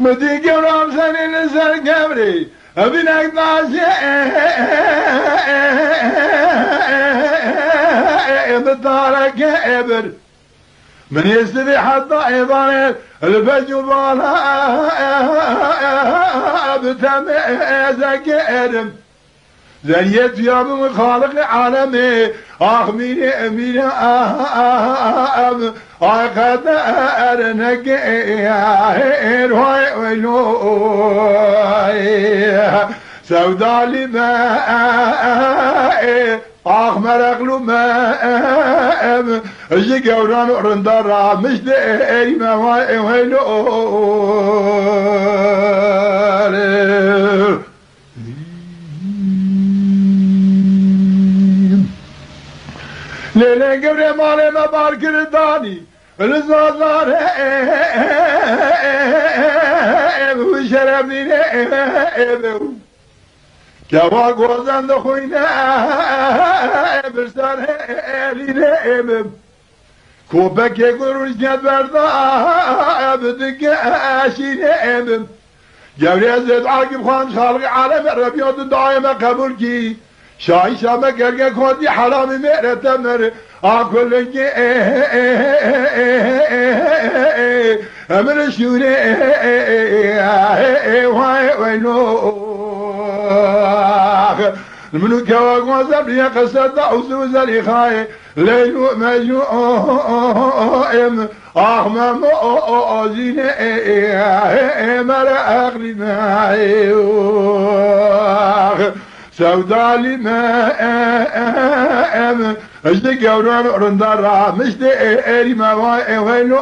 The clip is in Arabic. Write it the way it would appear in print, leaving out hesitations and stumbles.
مدي قرام سنين نسر قبري ابنك ناسي بدارك ابر من يستري حتى ايضا الفجر بالا بتميزك ارم زيت يا من خالق عالمي اخ ميني ميني قد ارنك يا هوي ويلوي سودا لي ما اخ مرقلو ما اجي قوران رندرا مش دي ما ويلوي ليلة قبل مالي ما باركر داني الزازار وشربني كوا قوزان دخوينا برسان لينا كوبك يقولون جد بردا بدك اشينا جوري زيد عاقب خان خالق عالم ربيات دائما قبول کی شاهی شامه گرگه خودی حرامی میره تمر آکل که امر شونه وای وینو منو كوا غوزب يا قصد عزوز الإخاي ليلو مجوم أحمم أزين مر أغلي معي سودا لما أجد قوران رندارا مش دي إيري ما وينو